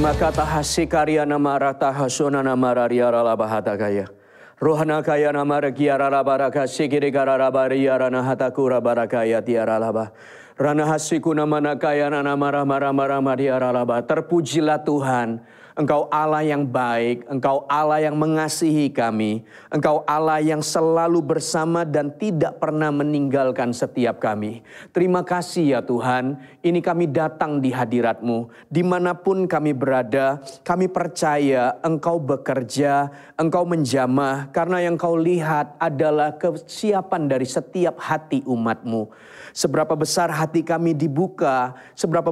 Terima kata hasikarya nama rata hasona nama rariara labahata kaya. Rohana kaya nama regiara labaraka sikiri gara rabariara nahatakura barakaya tiara labah. Rana hasiku nama nakaya nama ramara diara labah. Terpujilah Tuhan. Engkau Allah yang baik, Engkau Allah yang mengasihi kami, Engkau Allah yang selalu bersama dan tidak pernah meninggalkan setiap kami. Terima kasih ya Tuhan, ini kami datang di hadirat-Mu. Dimanapun kami berada, kami percaya Engkau bekerja, Engkau menjamah, karena yang Kau lihat adalah kesiapan dari setiap hati umat-Mu. Seberapa besar hati kami dibuka, seberapa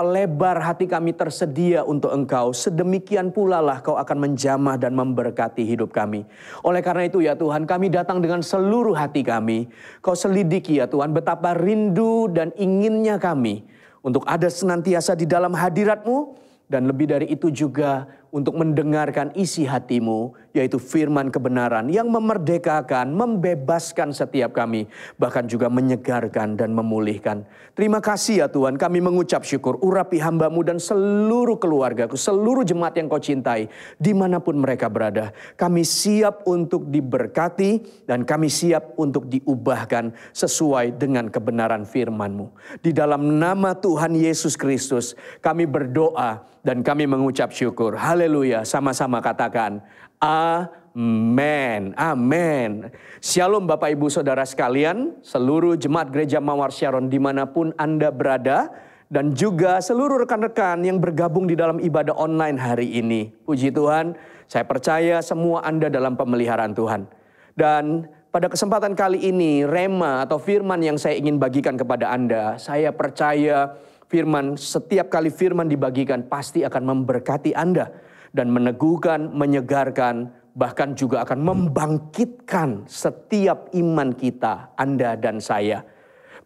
lebar hati kami tersedia untuk Engkau, sedemikian pula lah Kau akan menjamah dan memberkati hidup kami. Oleh karena itu ya Tuhan, kami datang dengan seluruh hati kami. Kau selidiki ya Tuhan, betapa rindu dan inginnya kami untuk ada senantiasa di dalam hadirat-Mu. Dan lebih dari itu juga untuk mendengarkan isi hati-Mu, yaitu firman kebenaran yang memerdekakan, membebaskan setiap kami, bahkan juga menyegarkan dan memulihkan. Terima kasih ya Tuhan, kami mengucap syukur, urapi hamba-Mu dan seluruh keluargaku, seluruh jemaat yang Kau cintai, dimanapun mereka berada. Kami siap untuk diberkati dan kami siap untuk diubahkan sesuai dengan kebenaran firman-Mu. Di dalam nama Tuhan Yesus Kristus, kami berdoa dan kami mengucap syukur. Haleluya. Sama-sama katakan amin. Amin. Shalom Bapak Ibu Saudara sekalian. Seluruh jemaat Gereja Mawar Syaron dimanapun Anda berada. Dan juga seluruh rekan-rekan yang bergabung di dalam ibadah online hari ini. Puji Tuhan, saya percaya semua Anda dalam pemeliharaan Tuhan. Dan pada kesempatan kali ini, rema atau firman yang saya ingin bagikan kepada Anda, saya percaya firman, setiap kali firman dibagikan pasti akan memberkati Anda dan meneguhkan, menyegarkan, bahkan juga akan membangkitkan setiap iman kita, Anda dan saya.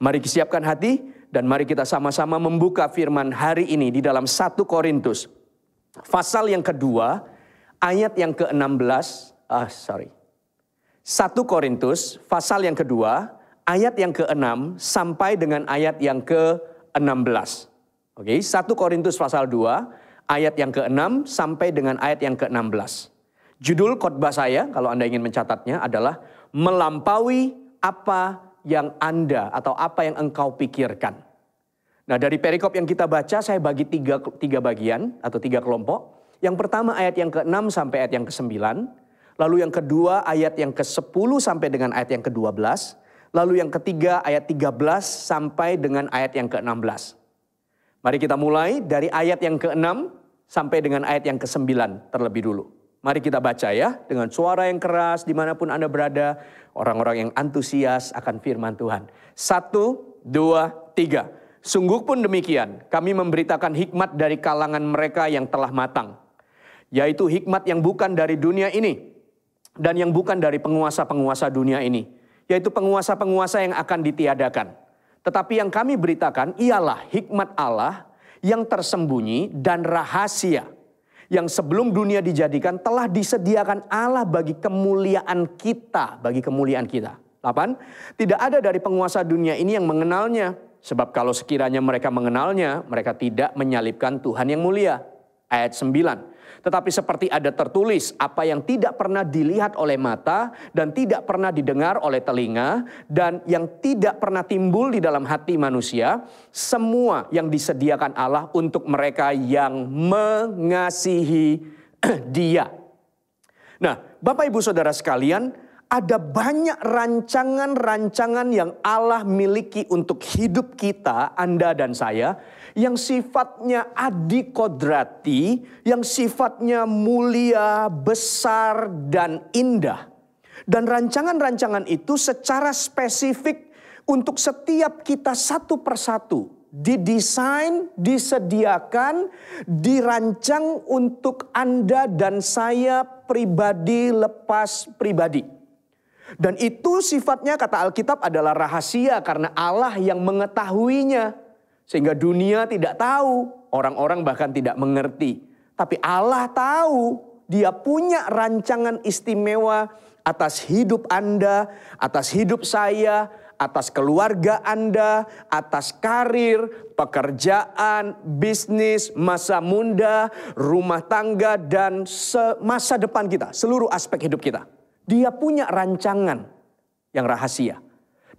Mari siapkan hati dan mari kita sama-sama membuka firman hari ini di dalam 1 Korintus pasal yang kedua, ayat yang ke-16. 1 Korintus pasal yang kedua, ayat yang ke-6 sampai dengan ayat yang ke-16. Oke, 1 Korintus pasal 2 ayat yang ke-6 sampai dengan ayat yang ke-16. Judul khotbah saya kalau Anda ingin mencatatnya adalah melampaui apa yang Anda atau apa yang engkau pikirkan. Nah, dari perikop yang kita baca saya bagi tiga bagian atau 3 kelompok. Yang pertama ayat yang ke-6 sampai ayat yang ke-9. Lalu yang kedua ayat yang ke-10 sampai dengan ayat yang ke-12. Lalu yang ketiga ayat 13 sampai dengan ayat yang ke-16. Mari kita mulai dari ayat yang ke-6 sampai dengan ayat yang ke-9 terlebih dulu. Mari kita baca ya dengan suara yang keras dimanapun Anda berada. Orang-orang yang antusias akan firman Tuhan. 1, 2, 3. Sungguh pun demikian kami memberitakan hikmat dari kalangan mereka yang telah matang. Yaitu hikmat yang bukan dari dunia ini. Dan yang bukan dari penguasa-penguasa dunia ini. Yaitu penguasa-penguasa yang akan ditiadakan. Tetapi yang kami beritakan ialah hikmat Allah yang tersembunyi dan rahasia. Yang sebelum dunia dijadikan telah disediakan Allah bagi kemuliaan kita. Bagi kemuliaan kita. 8. Tidak ada dari penguasa dunia ini yang mengenalnya. Sebab kalau sekiranya mereka mengenalnya, mereka tidak menyalibkan Tuhan yang mulia. Ayat 9. Tetapi seperti ada tertulis, apa yang tidak pernah dilihat oleh mata dan tidak pernah didengar oleh telinga dan yang tidak pernah timbul di dalam hati manusia, semua yang disediakan Allah untuk mereka yang mengasihi Dia. Nah, Bapak Ibu Saudara sekalian, ada banyak rancangan-rancangan yang Allah miliki untuk hidup kita, Anda dan saya, yang sifatnya adikodrati, yang sifatnya mulia, besar, dan indah. Dan rancangan-rancangan itu secara spesifik untuk setiap kita satu persatu. Didesain, disediakan, dirancang untuk Anda dan saya pribadi lepas pribadi. Dan itu sifatnya kata Alkitab adalah rahasia karena Allah yang mengetahuinya. Sehingga dunia tidak tahu, orang-orang bahkan tidak mengerti. Tapi Allah tahu, Dia punya rancangan istimewa atas hidup Anda, atas hidup saya, atas keluarga Anda, atas karir, pekerjaan, bisnis, masa muda, rumah tangga, dan masa depan kita, seluruh aspek hidup kita. Dia punya rancangan yang rahasia.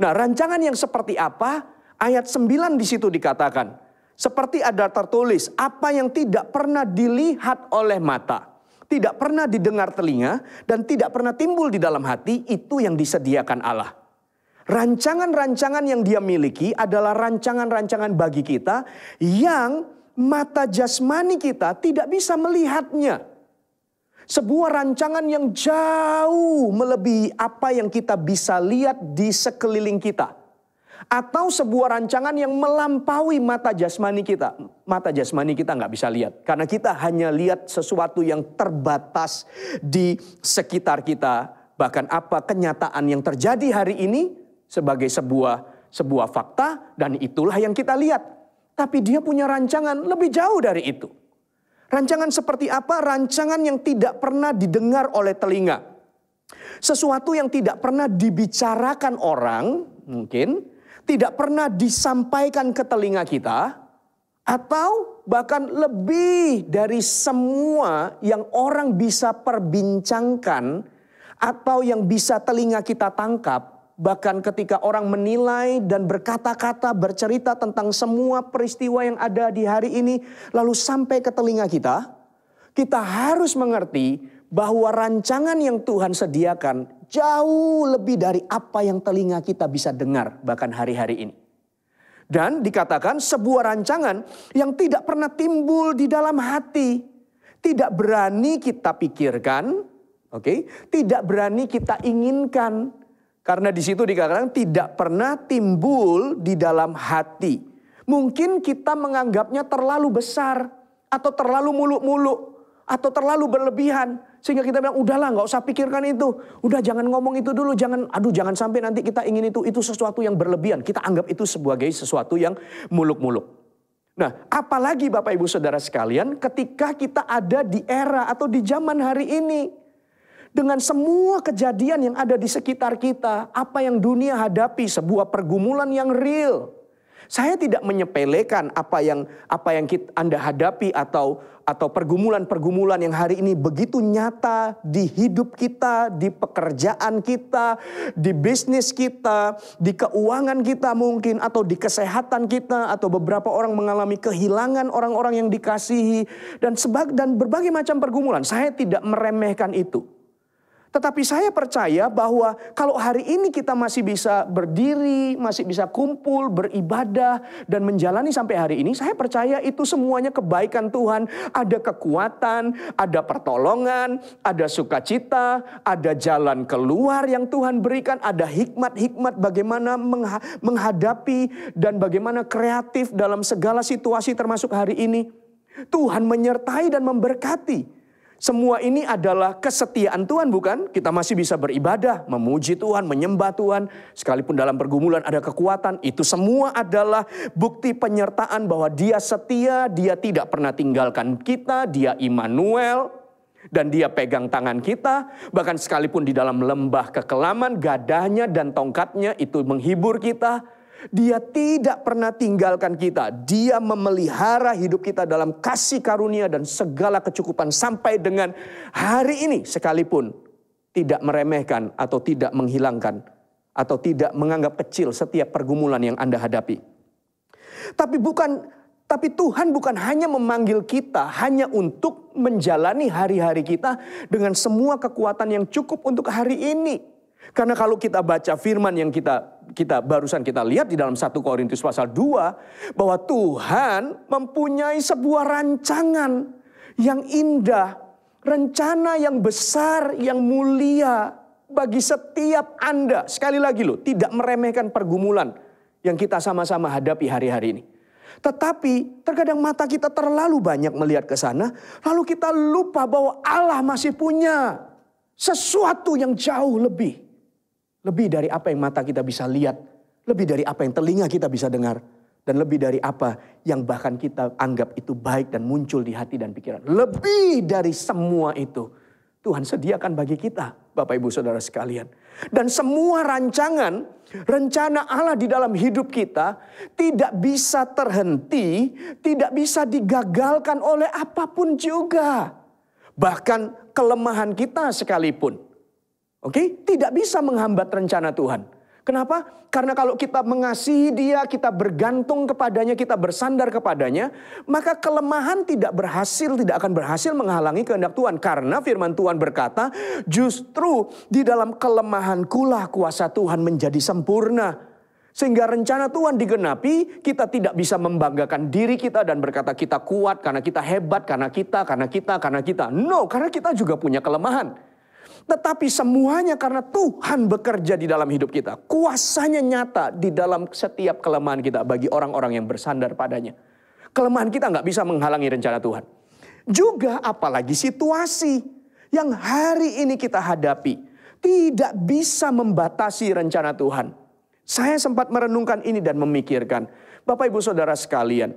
Nah, rancangan yang seperti apa? Ayat 9 di situ dikatakan, seperti ada tertulis, apa yang tidak pernah dilihat oleh mata, tidak pernah didengar telinga, dan tidak pernah timbul di dalam hati, itu yang disediakan Allah. Rancangan-rancangan yang dia miliki adalah rancangan-rancangan bagi kita yang mata jasmani kita tidak bisa melihatnya. Sebuah rancangan yang jauh melebihi apa yang kita bisa lihat di sekeliling kita. Atau sebuah rancangan yang melampaui mata jasmani kita. Mata jasmani kita nggak bisa lihat. Karena kita hanya lihat sesuatu yang terbatas di sekitar kita. Bahkan apa kenyataan yang terjadi hari ini sebagai sebuah fakta. Dan itulah yang kita lihat. Tapi dia punya rancangan lebih jauh dari itu. Rancangan seperti apa? Rancangan yang tidak pernah didengar oleh telinga. Sesuatu yang tidak pernah dibicarakan orang mungkin. Tidak pernah disampaikan ke telinga kita, atau bahkan lebih dari semua yang orang bisa perbincangkan, atau yang bisa telinga kita tangkap, bahkan ketika orang menilai dan berkata-kata, bercerita tentang semua peristiwa yang ada di hari ini, lalu sampai ke telinga kita harus mengerti bahwa rancangan yang Tuhan sediakan jauh lebih dari apa yang telinga kita bisa dengar bahkan hari-hari ini. Dan dikatakan sebuah rancangan yang tidak pernah timbul di dalam hati. Tidak berani kita pikirkan, tidak berani kita inginkan. Karena di situ dikatakan tidak pernah timbul di dalam hati. Mungkin kita menganggapnya terlalu besar atau terlalu muluk-muluk atau terlalu berlebihan. Sehingga kita bilang, udahlah nggak usah pikirkan itu. Udah jangan ngomong itu dulu, jangan sampai nanti kita ingin itu sesuatu yang berlebihan. Kita anggap itu sebagai sesuatu yang muluk-muluk. Nah, apalagi Bapak Ibu Saudara sekalian ketika kita ada di era atau di zaman hari ini. Dengan semua kejadian yang ada di sekitar kita, apa yang dunia hadapi, sebuah pergumulan yang real. Saya tidak menyepelekan apa yang Anda hadapi atau pergumulan-pergumulan yang hari ini begitu nyata di hidup kita, di pekerjaan kita, di bisnis kita, di keuangan kita mungkin, atau di kesehatan kita, atau beberapa orang mengalami kehilangan orang-orang yang dikasihi, dan berbagai macam pergumulan. Saya tidak meremehkan itu. Tetapi saya percaya bahwa kalau hari ini kita masih bisa berdiri, masih bisa kumpul, beribadah, dan menjalani sampai hari ini, saya percaya itu semuanya kebaikan Tuhan. Ada kekuatan, ada pertolongan, ada sukacita, ada jalan keluar yang Tuhan berikan, ada hikmat-hikmat bagaimana menghadapi dan bagaimana kreatif dalam segala situasi termasuk hari ini. Tuhan menyertai dan memberkati. Semua ini adalah kesetiaan Tuhan, bukan? Kita masih bisa beribadah, memuji Tuhan, menyembah Tuhan. Sekalipun dalam pergumulan ada kekuatan, itu semua adalah bukti penyertaan bahwa Dia setia, Dia tidak pernah tinggalkan kita, Dia Immanuel, dan Dia pegang tangan kita. Bahkan sekalipun di dalam lembah kekelaman, gadahnya dan tongkatnya itu menghibur kita. Dia tidak pernah tinggalkan kita. Dia memelihara hidup kita dalam kasih karunia dan segala kecukupan sampai dengan hari ini sekalipun. Tidak meremehkan atau tidak menghilangkan atau tidak menganggap kecil setiap pergumulan yang Anda hadapi. Tapi Tuhan bukan hanya memanggil kita hanya untuk menjalani hari-hari kita dengan semua kekuatan yang cukup untuk hari ini. Karena kalau kita baca firman yang barusan kita lihat di dalam 1 Korintus pasal 2. Bahwa Tuhan mempunyai sebuah rancangan yang indah. Rencana yang besar, yang mulia bagi setiap Anda. Sekali lagi loh, tidak meremehkan pergumulan yang kita sama-sama hadapi hari-hari ini. Tetapi terkadang mata kita terlalu banyak melihat ke sana. Lalu kita lupa bahwa Allah masih punya sesuatu yang jauh lebih. Lebih dari apa yang mata kita bisa lihat. Lebih dari apa yang telinga kita bisa dengar. Dan lebih dari apa yang bahkan kita anggap itu baik dan muncul di hati dan pikiran. Lebih dari semua itu. Tuhan sediakan bagi kita, Bapak Ibu Saudara sekalian. Dan semua rencana Allah di dalam hidup kita tidak bisa terhenti, tidak bisa digagalkan oleh apapun juga. Bahkan kelemahan kita sekalipun. Oke, tidak bisa menghambat rencana Tuhan. Kenapa? Karena kalau kita mengasihi Dia, kita bergantung kepadanya, kita bersandar kepadanya, maka kelemahan tidak akan berhasil menghalangi kehendak Tuhan. Karena firman Tuhan berkata, justru di dalam kelemahankulah kuasa Tuhan menjadi sempurna. Sehingga rencana Tuhan digenapi, kita tidak bisa membanggakan diri kita dan berkata kita kuat, karena kita hebat, karena kita. No, karena kita juga punya kelemahan. Tetapi semuanya karena Tuhan bekerja di dalam hidup kita. Kuasanya nyata di dalam setiap kelemahan kita bagi orang-orang yang bersandar padanya. Kelemahan kita nggak bisa menghalangi rencana Tuhan. Juga apalagi situasi yang hari ini kita hadapi tidak bisa membatasi rencana Tuhan. Saya sempat merenungkan ini dan memikirkan, Bapak Ibu Saudara sekalian,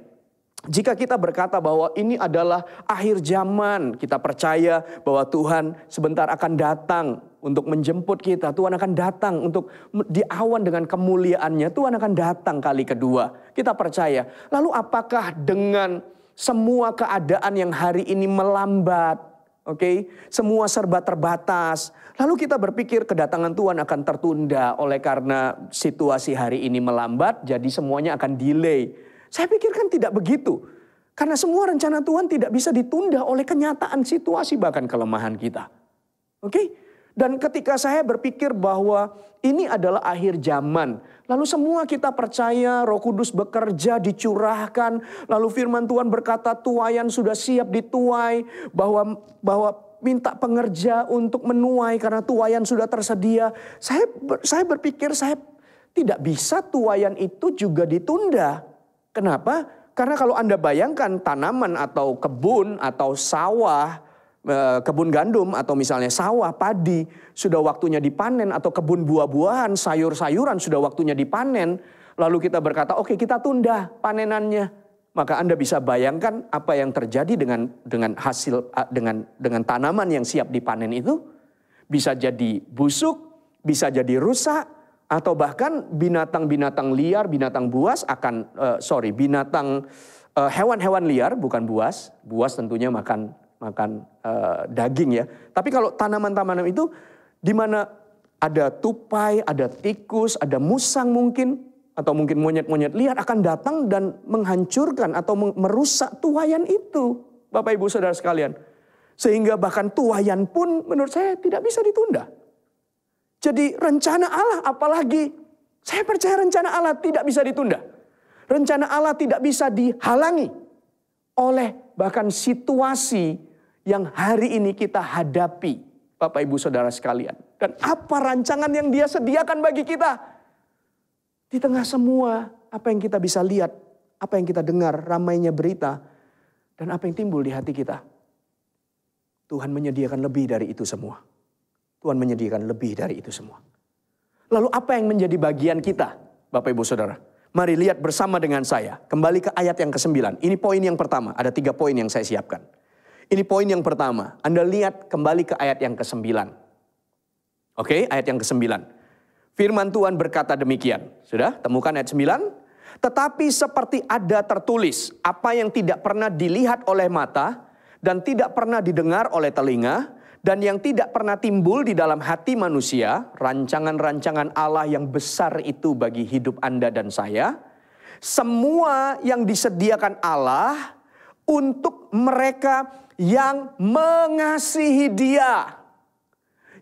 jika kita berkata bahwa ini adalah akhir zaman, kita percaya bahwa Tuhan sebentar akan datang untuk menjemput kita. Tuhan akan datang untuk di awan dengan kemuliaannya. Tuhan akan datang kali kedua. Kita percaya. Lalu apakah dengan semua keadaan yang hari ini melambat, semua serba terbatas, lalu kita berpikir kedatangan Tuhan akan tertunda oleh karena situasi hari ini melambat, jadi semuanya akan delay. Saya pikirkan tidak begitu. Karena semua rencana Tuhan tidak bisa ditunda oleh kenyataan situasi bahkan kelemahan kita. Dan ketika saya berpikir bahwa ini adalah akhir zaman. Lalu semua kita percaya Roh Kudus bekerja, dicurahkan. Lalu firman Tuhan berkata tuaian sudah siap dituai. Bahwa minta pengerja untuk menuai karena tuaian sudah tersedia. Saya berpikir saya tidak bisa tuaian itu juga ditunda. Kenapa? Karena kalau Anda bayangkan tanaman atau kebun atau sawah, kebun gandum atau misalnya sawah, padi, sudah waktunya dipanen, atau kebun buah-buahan, sayur-sayuran sudah waktunya dipanen. Lalu kita berkata, oke, kita tunda panenannya. Maka Anda bisa bayangkan apa yang terjadi dengan hasil dengan tanaman yang siap dipanen itu. Bisa jadi busuk, bisa jadi rusak. Atau bahkan binatang-binatang liar, binatang buas hewan-hewan liar, bukan buas. Buas tentunya makan daging ya. Tapi kalau tanaman-tanaman itu di mana ada tupai, ada tikus, ada musang mungkin, atau mungkin monyet-monyet liar akan datang dan menghancurkan atau merusak tuaian itu, Bapak Ibu Saudara sekalian. Sehingga bahkan tuaian pun menurut saya tidak bisa ditunda. Jadi rencana Allah apalagi, saya percaya rencana Allah tidak bisa ditunda. Rencana Allah tidak bisa dihalangi oleh bahkan situasi yang hari ini kita hadapi, Bapak Ibu Saudara sekalian. Dan apa rancangan yang Dia sediakan bagi kita? Di tengah semua apa yang kita bisa lihat, apa yang kita dengar, ramainya berita, dan apa yang timbul di hati kita. Tuhan menyediakan lebih dari itu semua. Tuhan menyediakan lebih dari itu semua. Lalu apa yang menjadi bagian kita, Bapak Ibu Saudara? Mari lihat bersama dengan saya. Kembali ke ayat yang ke-9. Ini poin yang pertama. Ada 3 poin yang saya siapkan. Ini poin yang pertama. Anda lihat kembali ke ayat yang ke-9. Ayat yang ke-9. Firman Tuhan berkata demikian. Sudah? Temukan ayat 9. Tetapi seperti ada tertulis, apa yang tidak pernah dilihat oleh mata dan tidak pernah didengar oleh telinga, dan yang tidak pernah timbul di dalam hati manusia, rancangan-rancangan Allah yang besar itu bagi hidup Anda dan saya. Semua yang disediakan Allah untuk mereka yang mengasihi Dia.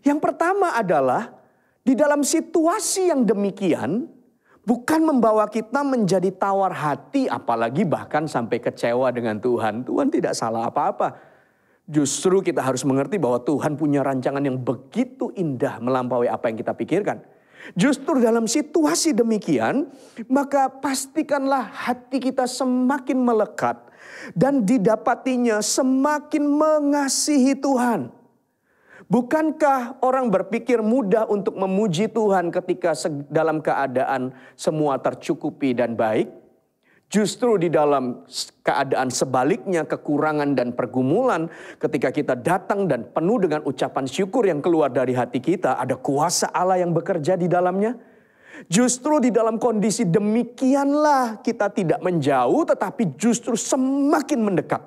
Yang pertama adalah, di dalam situasi yang demikian, bukan membawa kita menjadi tawar hati, apalagi bahkan sampai kecewa dengan Tuhan. Tuhan tidak salah apa-apa. Justru kita harus mengerti bahwa Tuhan punya rancangan yang begitu indah melampaui apa yang kita pikirkan. Justru dalam situasi demikian, maka pastikanlah hati kita semakin melekat dan didapatinya semakin mengasihi Tuhan. Bukankah orang berpikir mudah untuk memuji Tuhan ketika dalam keadaan semua tercukupi dan baik? Justru di dalam keadaan sebaliknya, kekurangan dan pergumulan, ketika kita datang dan penuh dengan ucapan syukur yang keluar dari hati kita, ada kuasa Allah yang bekerja di dalamnya. Justru di dalam kondisi demikianlah kita tidak menjauh, tetapi justru semakin mendekat,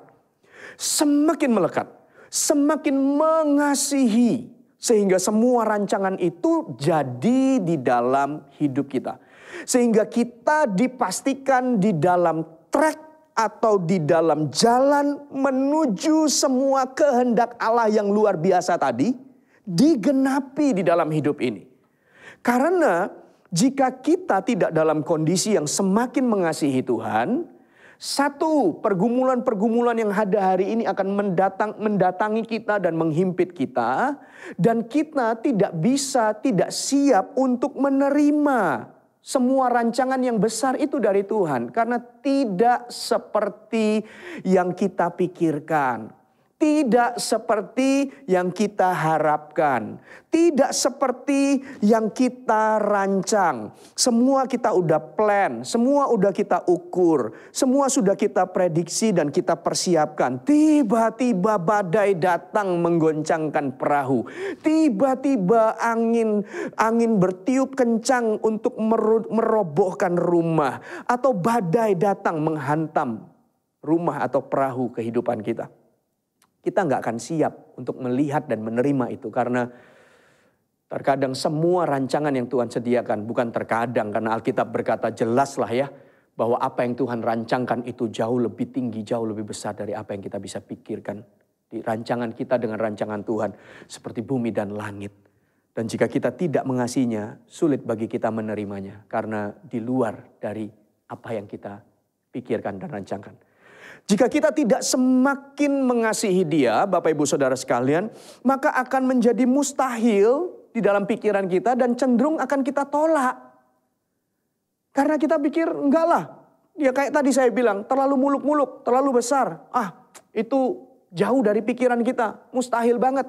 semakin melekat, semakin mengasihi. Sehingga semua rancangan itu jadi di dalam hidup kita. Sehingga kita dipastikan di dalam track atau di dalam jalan menuju semua kehendak Allah yang luar biasa tadi digenapi di dalam hidup ini. Karena jika kita tidak dalam kondisi yang semakin mengasihi Tuhan, satu, pergumulan-pergumulan yang ada hari ini akan mendatangi kita dan menghimpit kita. Dan kita tidak bisa, tidak siap untuk menerima semua rancangan yang besar itu dari Tuhan. Karena tidak seperti yang kita pikirkan. Tidak seperti yang kita harapkan. Tidak seperti yang kita rancang. Semua kita udah plan. Semua udah kita ukur. Semua sudah kita prediksi dan kita persiapkan. Tiba-tiba badai datang menggoncangkan perahu. Tiba-tiba angin bertiup kencang untuk merobohkan rumah. Atau badai datang menghantam rumah atau perahu kehidupan kita. Kita nggak akan siap untuk melihat dan menerima itu. Karena terkadang semua rancangan yang Tuhan sediakan, bukan terkadang, karena Alkitab berkata jelaslah ya, bahwa apa yang Tuhan rancangkan itu jauh lebih tinggi, jauh lebih besar dari apa yang kita bisa pikirkan. Di rancangan kita dengan rancangan Tuhan seperti bumi dan langit. Dan jika kita tidak mengasihinya, sulit bagi kita menerimanya. Karena di luar dari apa yang kita pikirkan dan rancangkan. Jika kita tidak semakin mengasihi Dia, Bapak Ibu Saudara sekalian, maka akan menjadi mustahil di dalam pikiran kita dan cenderung akan kita tolak. Karena kita pikir, enggak lah. Ya kayak tadi saya bilang, terlalu muluk-muluk, terlalu besar. Itu jauh dari pikiran kita, mustahil banget.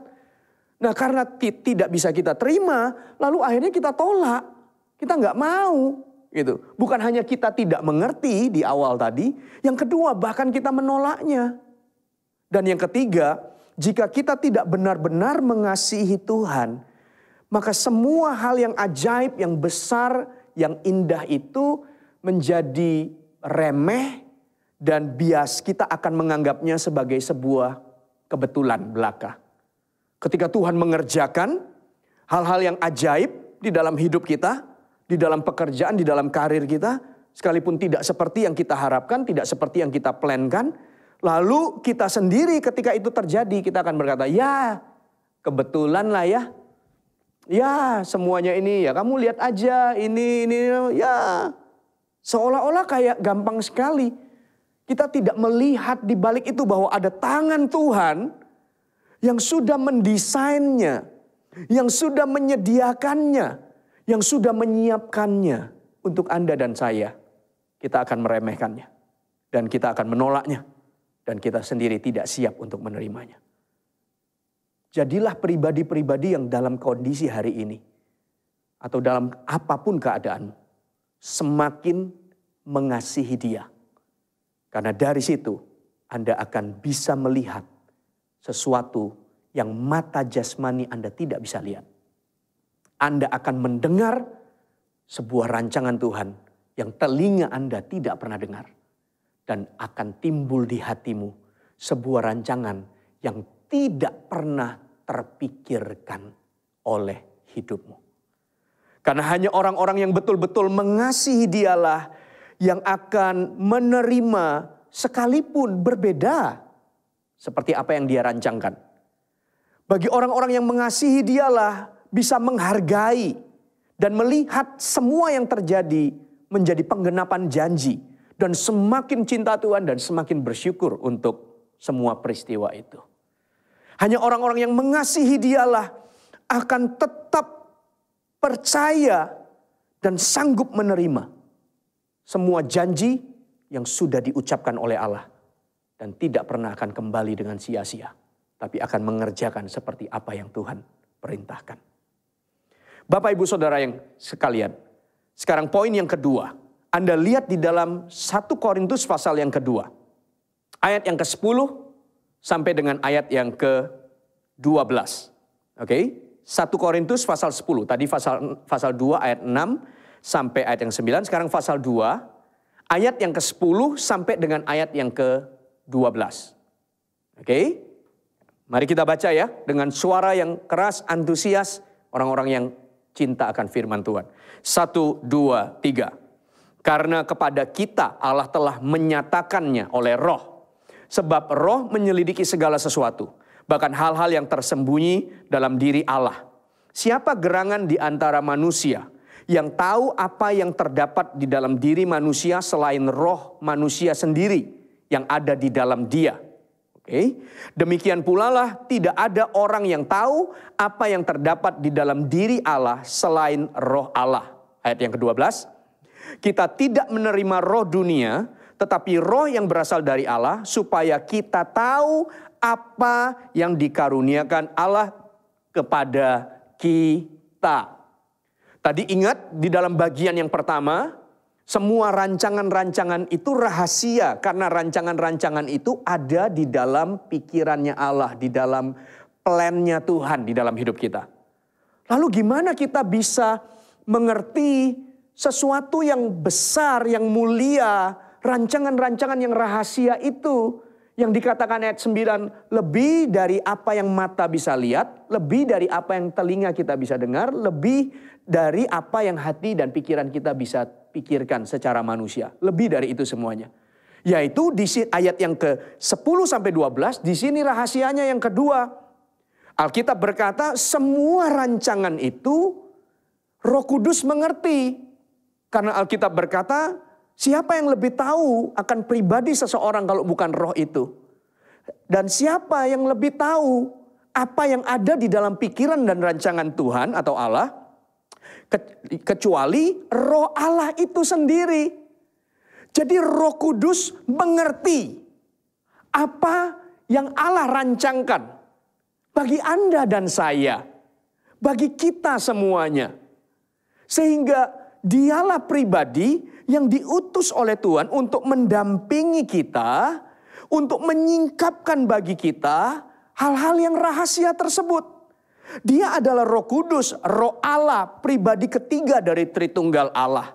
Nah karena tidak bisa kita terima, lalu akhirnya kita tolak. Kita enggak mau. Gitu. Bukan hanya kita tidak mengerti di awal tadi, yang kedua bahkan kita menolaknya. Dan yang ketiga, jika kita tidak benar-benar mengasihi Tuhan, maka semua hal yang ajaib, yang besar, yang indah itu menjadi remeh dan bias. Kita akan menganggapnya sebagai sebuah kebetulan belaka. Ketika Tuhan mengerjakan hal-hal yang ajaib di dalam hidup kita, di dalam pekerjaan, di dalam karir kita, sekalipun tidak seperti yang kita harapkan, tidak seperti yang kita plankan, lalu kita sendiri ketika itu terjadi, kita akan berkata, ya kebetulan lah ya. Ya semuanya ini ya kamu lihat aja ini ya. Seolah-olah kayak gampang sekali. Kita tidak melihat di balik itu bahwa ada tangan Tuhan yang sudah mendesainnya, yang sudah menyediakannya, yang sudah menyiapkannya untuk Anda dan saya. Kita akan meremehkannya. Dan kita akan menolaknya. Dan kita sendiri tidak siap untuk menerimanya. Jadilah pribadi-pribadi yang dalam kondisi hari ini. Atau dalam apapun keadaanmu. Semakin mengasihi Dia. Karena dari situ Anda akan bisa melihat sesuatu yang mata jasmani Anda tidak bisa lihat. Anda akan mendengar sebuah rancangan Tuhan yang telinga Anda tidak pernah dengar. Dan akan timbul di hatimu sebuah rancangan yang tidak pernah terpikirkan oleh hidupmu. Karena hanya orang-orang yang betul-betul mengasihi Dialah yang akan menerima sekalipun berbeda seperti apa yang Dia rancangkan. Bagi orang-orang yang mengasihi Dialah bisa menghargai dan melihat semua yang terjadi menjadi penggenapan janji. Dan semakin cinta Tuhan dan semakin bersyukur untuk semua peristiwa itu. Hanya orang-orang yang mengasihi Dialah akan tetap percaya dan sanggup menerima semua janji yang sudah diucapkan oleh Allah. Dan tidak pernah akan kembali dengan sia-sia. Tapi akan mengerjakan seperti apa yang Tuhan perintahkan. Bapak Ibu Saudara yang sekalian, sekarang poin yang kedua Anda lihat di dalam 1 Korintus pasal yang kedua. Ayat yang ke-10 sampai dengan ayat yang ke-12. Oke, 1 Korintus pasal 10. Tadi pasal 2 ayat 6 sampai ayat yang 9. Sekarang pasal 2 ayat yang ke-10 sampai dengan ayat yang ke-12. Oke, mari kita baca ya dengan suara yang keras, antusias, orang-orang yang cinta akan firman Tuhan. 1, 2, 3. Karena kepada kita Allah telah menyatakannya oleh Roh. Sebab Roh menyelidiki segala sesuatu, bahkan hal-hal yang tersembunyi dalam diri Allah. Siapa gerangan di antara manusia yang tahu apa yang terdapat di dalam diri manusia selain roh manusia sendiri yang ada di dalam dia? Oke. Demikian pula lah tidak ada orang yang tahu apa yang terdapat di dalam diri Allah selain roh Allah. Ayat yang ke-12. Kita tidak menerima roh dunia, tetapi roh yang berasal dari Allah, supaya kita tahu apa yang dikaruniakan Allah kepada kita. Tadi ingat di dalam bagian yang pertama, semua rancangan-rancangan itu rahasia, karena rancangan-rancangan itu ada di dalam pikirannya Allah, di dalam plan-nya Tuhan di dalam hidup kita. Lalu gimana kita bisa mengerti sesuatu yang besar, yang mulia, rancangan-rancangan yang rahasia itu, yang dikatakan ayat 9, lebih dari apa yang mata bisa lihat, lebih dari apa yang telinga kita bisa dengar, lebih dari apa yang hati dan pikiran kita bisa pikirkan secara manusia. Lebih dari itu semuanya. Yaitu di ayat yang ke-10 sampai 12, di sini rahasianya yang kedua. Alkitab berkata semua rancangan itu Roh Kudus mengerti. Karena Alkitab berkata, siapa yang lebih tahu akan pribadi seseorang kalau bukan roh itu? Dan siapa yang lebih tahu apa yang ada di dalam pikiran dan rancangan Tuhan atau Allah? Kecuali roh Allah itu sendiri. Jadi Roh Kudus mengerti apa yang Allah rancangkan bagi Anda dan saya, bagi kita semuanya. Sehingga Dialah pribadi yang diutus oleh Tuhan untuk mendampingi kita, untuk menyingkapkan bagi kita hal-hal yang rahasia tersebut. Dia adalah Roh Kudus, Roh Allah, pribadi ketiga dari Tritunggal Allah.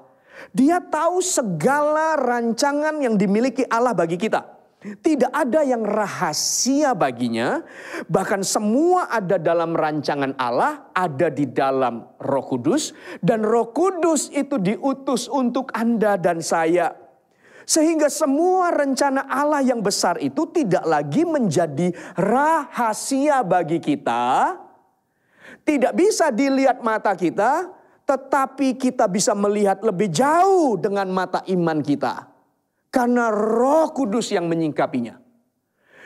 Dia tahu segala rancangan yang dimiliki Allah bagi kita. Tidak ada yang rahasia baginya, bahkan semua ada dalam rancangan Allah, ada di dalam Roh Kudus, dan Roh Kudus itu diutus untuk Anda dan saya. Sehingga semua rencana Allah yang besar itu tidak lagi menjadi rahasia bagi kita, tidak bisa dilihat mata kita, tetapi kita bisa melihat lebih jauh dengan mata iman kita. Karena Roh Kudus yang menyingkapinya.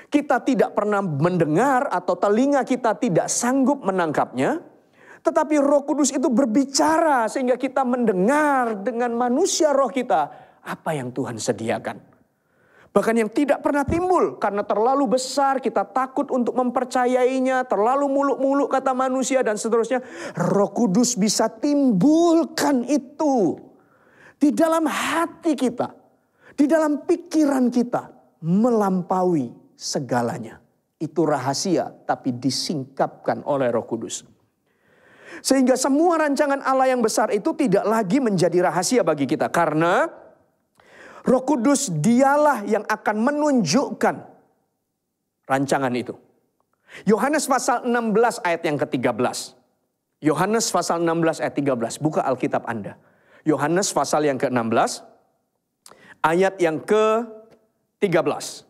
Kita tidak pernah mendengar atau telinga kita tidak sanggup menangkapnya. Tetapi Roh Kudus itu berbicara sehingga kita mendengar dengan manusia roh kita apa yang Tuhan sediakan. Bahkan yang tidak pernah timbul karena terlalu besar, kita takut untuk mempercayainya, terlalu muluk-muluk kata manusia dan seterusnya. Roh Kudus bisa timbulkan itu di dalam hati kita. Di dalam pikiran kita melampaui segalanya. Itu rahasia tapi disingkapkan oleh Roh Kudus. Sehingga semua rancangan Allah yang besar itu tidak lagi menjadi rahasia bagi kita. Karena Roh Kudus dialah yang akan menunjukkan rancangan itu. Yohanes pasal 16 ayat yang ke-13. Yohanes pasal 16 ayat 13. Buka Alkitab Anda. Yohanes pasal yang ke-16. Ayat yang ke-13.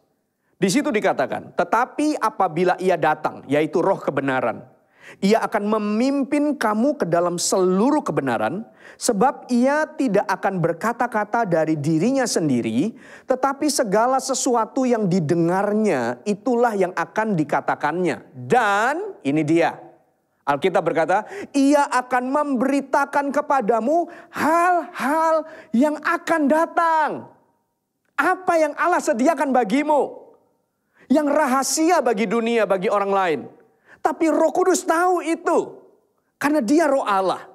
Di situ dikatakan, tetapi apabila ia datang, yaitu roh kebenaran, ia akan memimpin kamu ke dalam seluruh kebenaran, sebab ia tidak akan berkata-kata dari dirinya sendiri, tetapi segala sesuatu yang didengarnya, itulah yang akan dikatakannya. Dan, ini dia, Alkitab berkata, ia akan memberitakan kepadamu hal-hal yang akan datang. Apa yang Allah sediakan bagimu. Yang rahasia bagi dunia, bagi orang lain. Tapi Roh Kudus tahu itu. Karena dia Roh Allah.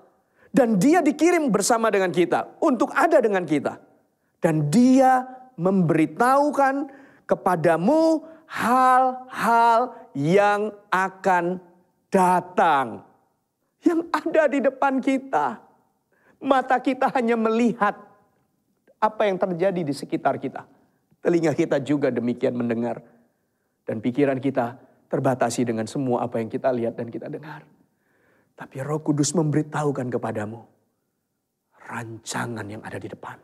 Dan dia dikirim bersama dengan kita. Untuk ada dengan kita. Dan Dia memberitahukan kepadamu hal-hal yang akan datang. Yang ada di depan kita. Mata kita hanya melihat apa yang terjadi di sekitar kita. Telinga kita juga demikian mendengar. Dan pikiran kita terbatasi dengan semua apa yang kita lihat dan kita dengar. Tapi Roh Kudus memberitahukan kepadamu rancangan yang ada di depan.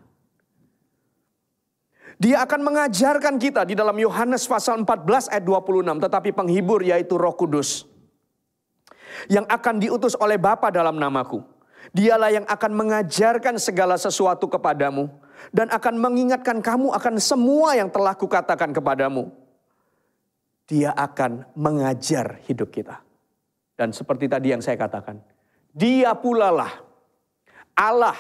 Dia akan mengajarkan kita di dalam Yohanes pasal 14 ayat 26. Tetapi penghibur yaitu Roh Kudus, yang akan diutus oleh Bapa dalam namaku. Dialah yang akan mengajarkan segala sesuatu kepadamu. Dan akan mengingatkan kamu akan semua yang telah kukatakan kepadamu. Dia akan mengajar hidup kita. Dan seperti tadi yang saya katakan. Dia pula lah Allah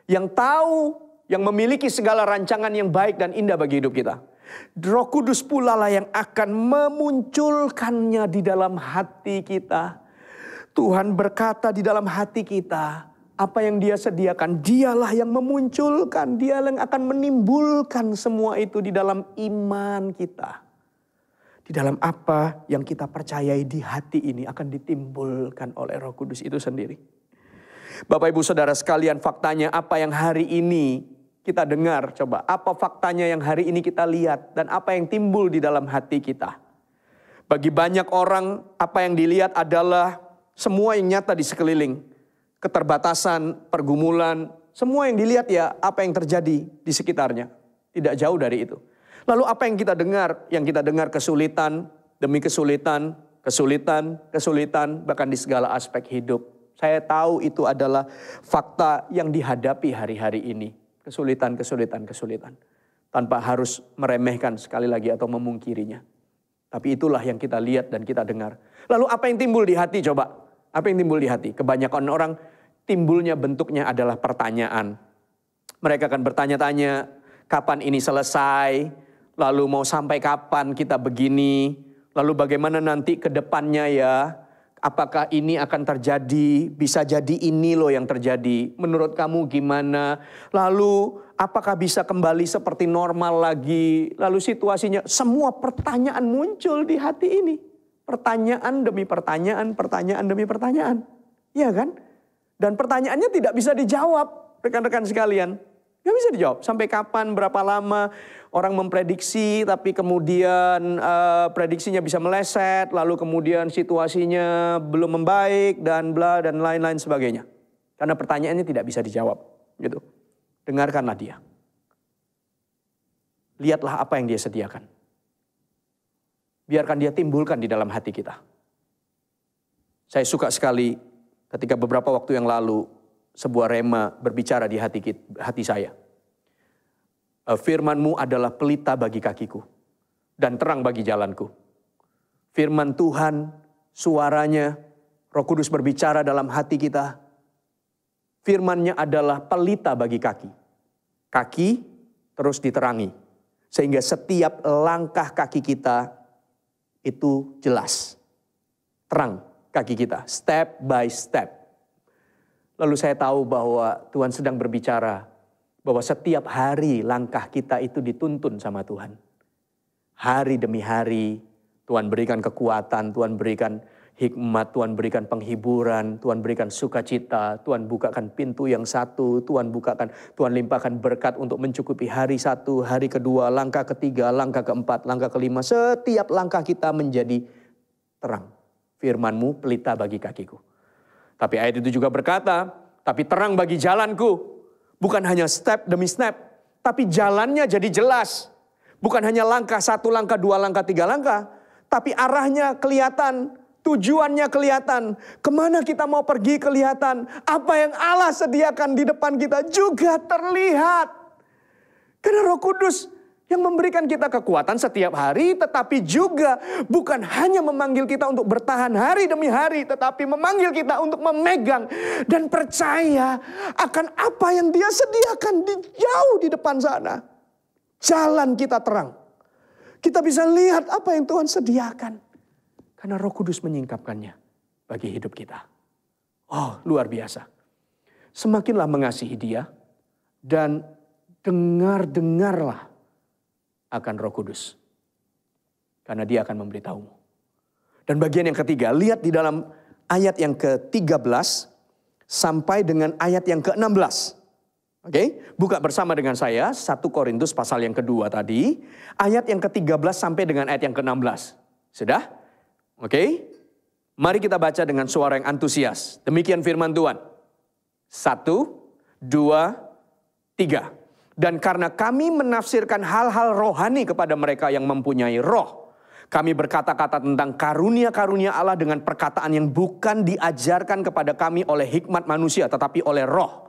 yang tahu, yang memiliki segala rancangan yang baik dan indah bagi hidup kita. Roh Kudus pula lah yang akan memunculkannya di dalam hati kita. Tuhan berkata di dalam hati kita, apa yang Dia sediakan, Dialah yang memunculkan, Dialah yang akan menimbulkan semua itu di dalam iman kita. Di dalam apa yang kita percayai di hati ini akan ditimbulkan oleh Roh Kudus itu sendiri. Bapak Ibu Saudara sekalian, faktanya apa yang hari ini kita dengar, coba apa faktanya yang hari ini kita lihat dan apa yang timbul di dalam hati kita. Bagi banyak orang apa yang dilihat adalah semua yang nyata di sekeliling. Keterbatasan, pergumulan, semua yang dilihat ya apa yang terjadi di sekitarnya. Tidak jauh dari itu. Lalu apa yang kita dengar? Yang kita dengar kesulitan demi kesulitan, kesulitan, bahkan di segala aspek hidup. Saya tahu itu adalah fakta yang dihadapi hari-hari ini. Kesulitan. Tanpa harus meremehkan sekali lagi atau memungkirinya. Tapi itulah yang kita lihat dan kita dengar. Lalu apa yang timbul di hati coba? Apa yang timbul di hati? Kebanyakan orang timbulnya bentuknya adalah pertanyaan. Mereka akan bertanya-tanya, kapan ini selesai? Lalu mau sampai kapan kita begini? Lalu bagaimana nanti ke depannya ya? Apakah ini akan terjadi? Bisa jadi ini loh yang terjadi. Menurut kamu gimana? Lalu apakah bisa kembali seperti normal lagi? Lalu situasinya, semua pertanyaan muncul di hati ini. Pertanyaan demi pertanyaan, pertanyaan demi pertanyaan. Iya kan? Dan pertanyaannya tidak bisa dijawab, rekan-rekan sekalian. Nggak bisa dijawab. Sampai kapan, berapa lama orang memprediksi, tapi kemudian prediksinya bisa meleset, lalu kemudian situasinya belum membaik, dan bla, dan lain-lain sebagainya. Karena pertanyaannya tidak bisa dijawab. Gitu. Dengarkanlah Dia. Lihatlah apa yang Dia sediakan. Biarkan Dia timbulkan di dalam hati kita. Saya suka sekali ketika beberapa waktu yang lalu sebuah rema berbicara di hati saya. Firman-Mu adalah pelita bagi kakiku dan terang bagi jalanku. Firman Tuhan, suaranya, Roh Kudus berbicara dalam hati kita. Firman-Nya adalah pelita bagi kaki. Kaki terus diterangi. Sehingga setiap langkah kaki kita itu jelas. Terang kaki kita, step by step. Lalu saya tahu bahwa Tuhan sedang berbicara bahwa setiap hari langkah kita itu dituntun sama Tuhan. Hari demi hari Tuhan berikan kekuatan, Tuhan berikan hikmat, Tuhan berikan penghiburan, Tuhan berikan sukacita, Tuhan bukakan pintu yang satu, Tuhan limpahkan berkat untuk mencukupi hari satu, hari kedua, langkah ketiga, langkah keempat, langkah kelima. Setiap langkah kita menjadi terang. Firman-Mu pelita bagi kakiku. Tapi ayat itu juga berkata, tapi terang bagi jalanku. Bukan hanya step demi step, tapi jalannya jadi jelas. Bukan hanya langkah satu, langkah dua, langkah tiga, langkah. Tapi arahnya kelihatan, tujuannya kelihatan. Kemana kita mau pergi kelihatan. Apa yang Allah sediakan di depan kita juga terlihat. Karena Roh Kudus yang memberikan kita kekuatan setiap hari, tetapi juga bukan hanya memanggil kita untuk bertahan hari demi hari, tetapi memanggil kita untuk memegang dan percaya akan apa yang Dia sediakan di jauh di depan sana. Jalan kita terang. Kita bisa lihat apa yang Tuhan sediakan. Karena Roh Kudus menyingkapkannya bagi hidup kita. Oh, luar biasa. Semakinlah mengasihi Dia dan dengarlah akan Roh Kudus. Karena dia akan memberitahumu. Dan bagian yang ketiga, lihat di dalam ayat yang ke-13 sampai dengan ayat yang ke-16. Oke, buka bersama dengan saya 1 Korintus pasal yang kedua tadi, ayat yang ke-13 sampai dengan ayat yang ke-16. Sudah? Oke, mari kita baca dengan suara yang antusias. Demikian firman Tuhan. 1, 2, 3. Dan karena kami menafsirkan hal-hal rohani kepada mereka yang mempunyai roh, kami berkata-kata tentang karunia-karunia Allah dengan perkataan yang bukan diajarkan kepada kami oleh hikmat manusia, tetapi oleh roh.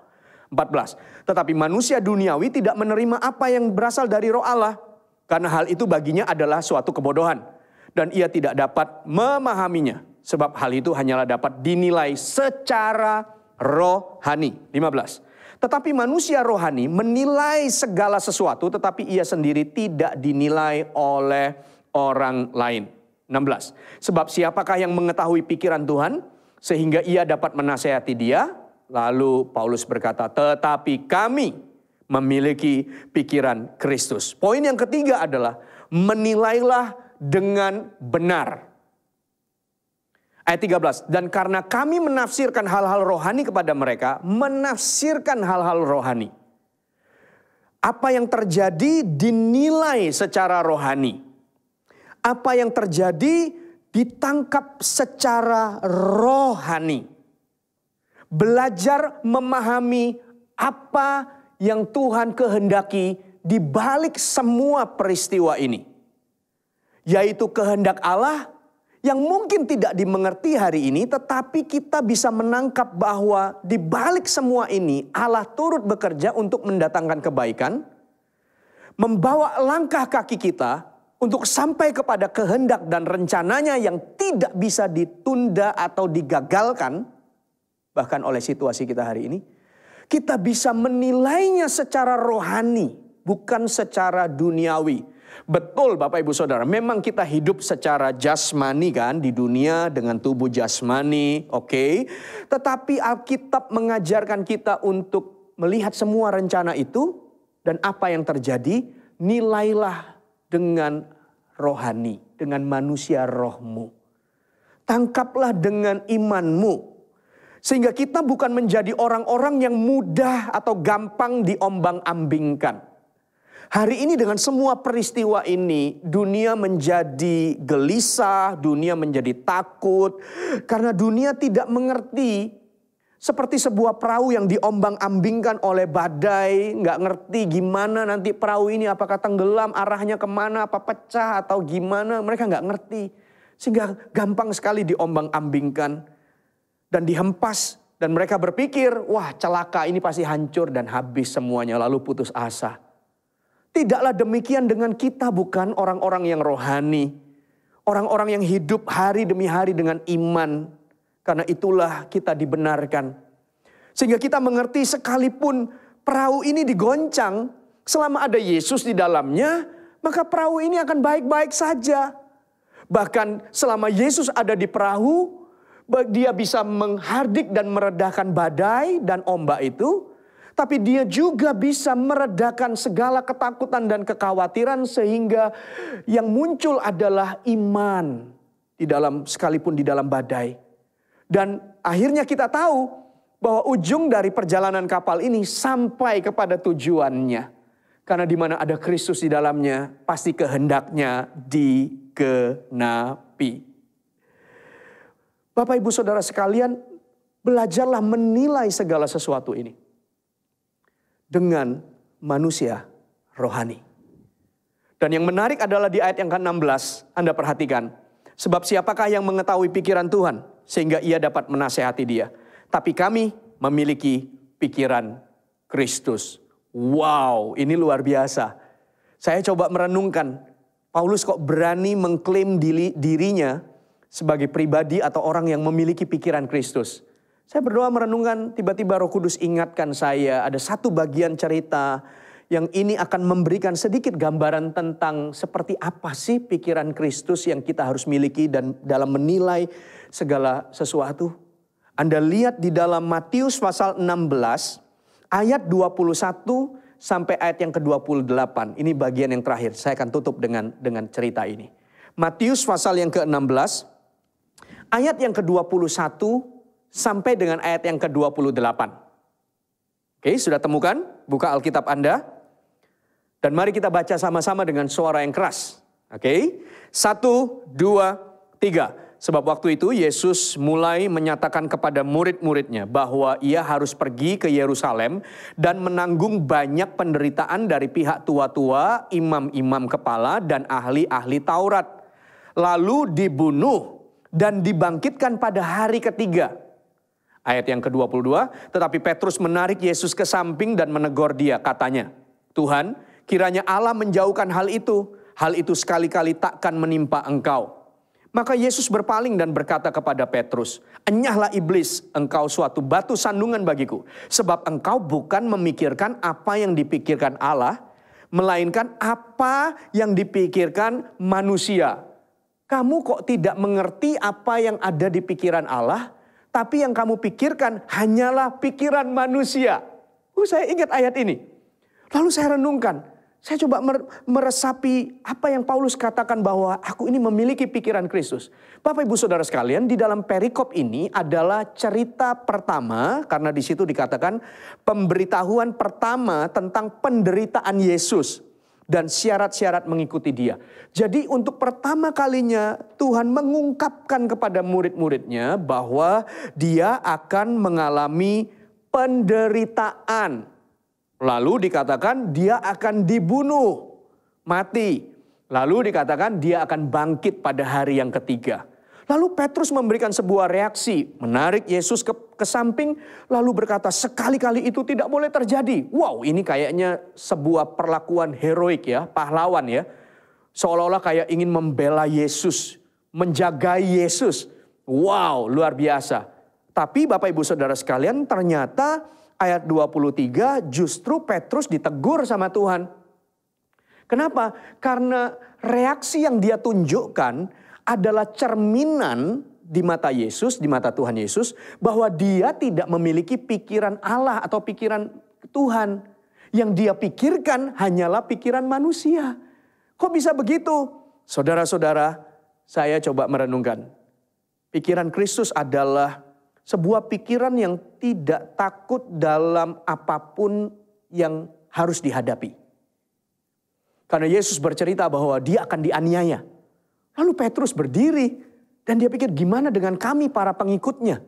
14. Tetapi manusia duniawi tidak menerima apa yang berasal dari roh Allah, karena hal itu baginya adalah suatu kebodohan. Dan ia tidak dapat memahaminya, sebab hal itu hanyalah dapat dinilai secara rohani. 15. Tetapi manusia rohani menilai segala sesuatu, tetapi ia sendiri tidak dinilai oleh orang lain. 16. Sebab siapakah yang mengetahui pikiran Tuhan, sehingga ia dapat menasehati dia? Lalu Paulus berkata, tetapi kami memiliki pikiran Kristus. Poin yang ketiga adalah menilailah dengan benar. Ayat 13, dan karena kami menafsirkan hal-hal rohani kepada mereka, menafsirkan hal-hal rohani. Apa yang terjadi dinilai secara rohani. Apa yang terjadi ditangkap secara rohani. Belajar memahami apa yang Tuhan kehendaki di balik semua peristiwa ini. Yaitu kehendak Allah yang mungkin tidak dimengerti hari ini, tetapi kita bisa menangkap bahwa di balik semua ini Allah turut bekerja untuk mendatangkan kebaikan, membawa langkah kaki kita untuk sampai kepada kehendak dan rencananya yang tidak bisa ditunda atau digagalkan, bahkan oleh situasi kita hari ini. Kita bisa menilainya secara rohani, bukan secara duniawi. Betul Bapak Ibu Saudara, memang kita hidup secara jasmani kan, di dunia dengan tubuh jasmani, oke. Tetapi Alkitab mengajarkan kita untuk melihat semua rencana itu, dan apa yang terjadi, nilailah dengan rohani, dengan manusia rohmu. Tangkaplah dengan imanmu. Sehingga kita bukan menjadi orang-orang yang mudah atau gampang diombang-ambingkan. Hari ini dengan semua peristiwa ini, dunia menjadi gelisah, dunia menjadi takut. Karena dunia tidak mengerti. Seperti sebuah perahu yang diombang-ambingkan oleh badai. Nggak ngerti gimana nanti perahu ini, apakah tenggelam, arahnya kemana, apa pecah atau gimana. Mereka nggak ngerti. Sehingga gampang sekali diombang-ambingkan. Dan dihempas, dan mereka berpikir, wah celaka ini pasti hancur dan habis semuanya, lalu putus asa. Tidaklah demikian dengan kita, bukan orang-orang yang rohani. Orang-orang yang hidup hari demi hari dengan iman. Karena itulah kita dibenarkan. Sehingga kita mengerti sekalipun perahu ini digoncang, selama ada Yesus di dalamnya, maka perahu ini akan baik-baik saja. Bahkan selama Yesus ada di perahu, dia bisa menghardik dan meredakan badai dan ombak itu. Tapi dia juga bisa meredakan segala ketakutan dan kekhawatiran. Sehingga yang muncul adalah iman. Sekalipun di dalam badai. Dan akhirnya kita tahu bahwa ujung dari perjalanan kapal ini sampai kepada tujuannya. Karena di mana ada Kristus di dalamnya, pasti kehendaknya digenapi. Bapak Ibu Saudara sekalian, belajarlah menilai segala sesuatu ini dengan manusia rohani. Dan yang menarik adalah di ayat yang ke-16, Anda perhatikan. Sebab siapakah yang mengetahui pikiran Tuhan, sehingga ia dapat menasehati dia. Tapi kami memiliki pikiran Kristus. Wow, ini luar biasa. Saya coba merenungkan, Paulus kok berani mengklaim dirinya sebagai pribadi atau orang yang memiliki pikiran Kristus. Saya berdoa merenungkan, tiba-tiba Roh Kudus ingatkan saya, ada satu bagian cerita yang ini akan memberikan sedikit gambaran tentang seperti apa sih pikiran Kristus yang kita harus miliki dan dalam menilai segala sesuatu. Anda lihat di dalam Matius pasal 16 ayat 21 sampai ayat yang ke-28. Ini bagian yang terakhir. Saya akan tutup dengan cerita ini. Matius pasal yang ke-16, ayat yang ke-21 sampai dengan ayat yang ke-28. Oke, sudah temukan? Buka Alkitab Anda. Dan mari kita baca sama-sama dengan suara yang keras. Oke, 1, 2, 3. Sebab waktu itu Yesus mulai menyatakan kepada murid-muridnya bahwa ia harus pergi ke Yerusalem dan menanggung banyak penderitaan dari pihak tua-tua, imam-imam kepala, dan ahli-ahli Taurat. Lalu dibunuh dan dibangkitkan pada hari ketiga. Ayat yang ke-22, tetapi Petrus menarik Yesus ke samping dan menegur dia, katanya, Tuhan, kiranya Allah menjauhkan hal itu sekali-kali takkan menimpa engkau. Maka Yesus berpaling dan berkata kepada Petrus, enyahlah iblis, engkau suatu batu sandungan bagiku. Sebab engkau bukan memikirkan apa yang dipikirkan Allah, melainkan apa yang dipikirkan manusia. Kamu kok tidak mengerti apa yang ada di pikiran Allah, tapi yang kamu pikirkan hanyalah pikiran manusia. Saya ingat ayat ini. Lalu saya renungkan. Saya coba meresapi apa yang Paulus katakan bahwa aku ini memiliki pikiran Kristus. Bapak Ibu Saudara sekalian, di dalam perikop ini adalah cerita pertama, karena di situ dikatakan pemberitahuan pertama tentang penderitaan Yesus dan syarat-syarat mengikuti dia. Jadi untuk pertama kalinya Tuhan mengungkapkan kepada murid-muridnya bahwa dia akan mengalami penderitaan. Lalu dikatakan dia akan dibunuh, mati. Lalu dikatakan dia akan bangkit pada hari yang ketiga. Lalu Petrus memberikan sebuah reaksi, menarik Yesus ke samping, lalu berkata sekali-kali itu tidak boleh terjadi. Wow, ini kayaknya sebuah perlakuan heroik ya, pahlawan ya. Seolah-olah kayak ingin membela Yesus, menjaga Yesus. Wow, luar biasa. Tapi Bapak Ibu Saudara sekalian, ternyata ayat 23 justru Petrus ditegur sama Tuhan. Kenapa? Karena reaksi yang dia tunjukkan adalah cerminan di mata Yesus, di mata Tuhan Yesus, bahwa dia tidak memiliki pikiran Allah atau pikiran Tuhan. Yang dia pikirkan hanyalah pikiran manusia. Kok bisa begitu? Saudara-saudara, saya coba merenungkan. Pikiran Kristus adalah sebuah pikiran yang tidak takut dalam apapun yang harus dihadapi. Karena Yesus bercerita bahwa dia akan dianiaya. Lalu Petrus berdiri dan dia pikir gimana dengan kami para pengikutnya.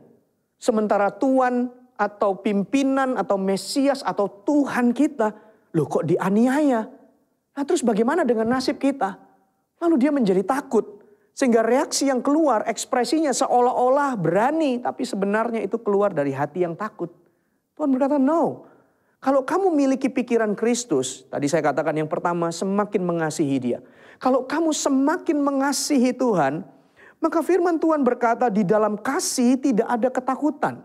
Sementara Tuhan atau pimpinan atau Mesias atau Tuhan kita, loh kok dianiaya. Nah terus bagaimana dengan nasib kita? Lalu dia menjadi takut. Sehingga reaksi yang keluar, ekspresinya seolah-olah berani. Tapi sebenarnya itu keluar dari hati yang takut. Tuhan berkata, no. Kalau kamu miliki pikiran Kristus, tadi saya katakan yang pertama, semakin mengasihi dia. Kalau kamu semakin mengasihi Tuhan, maka firman Tuhan berkata di dalam kasih tidak ada ketakutan.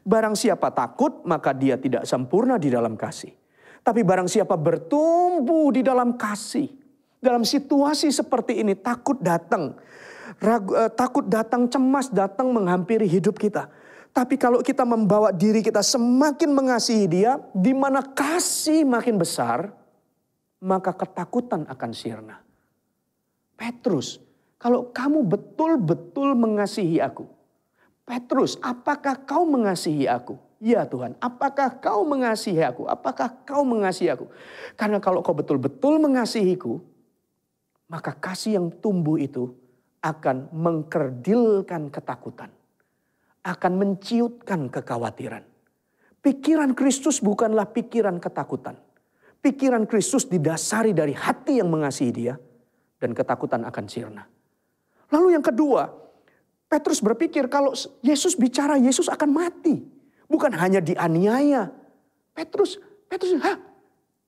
Barang siapa takut, maka dia tidak sempurna di dalam kasih. Tapi barang siapa bertumbuh di dalam kasih, dalam situasi seperti ini takut datang. Takut datang, cemas datang menghampiri hidup kita. Tapi kalau kita membawa diri kita semakin mengasihi dia, di mana kasih makin besar, maka ketakutan akan sirna. Petrus, kalau kamu betul-betul mengasihi aku. Petrus, apakah kau mengasihi aku? Ya Tuhan, apakah kau mengasihi aku? Apakah kau mengasihi aku? Karena kalau kau betul-betul mengasihiku, maka kasih yang tumbuh itu akan mengkerdilkan ketakutan. Akan menciutkan kekhawatiran. Pikiran Kristus bukanlah pikiran ketakutan. Pikiran Kristus didasari dari hati yang mengasihi dia. Dan ketakutan akan sirna. Lalu yang kedua, Petrus berpikir kalau Yesus bicara, Yesus akan mati. Bukan hanya dianiaya. Petrus,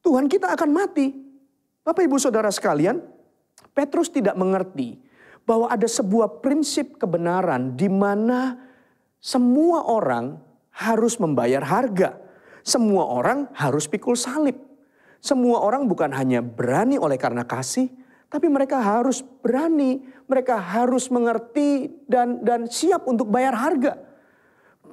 Tuhan kita akan mati. Bapak Ibu Saudara sekalian, Petrus tidak mengerti bahwa ada sebuah prinsip kebenaran di mana semua orang harus membayar harga. Semua orang harus pikul salib. Semua orang bukan hanya berani oleh karena kasih, tapi mereka harus berani, mereka harus mengerti dan siap untuk bayar harga.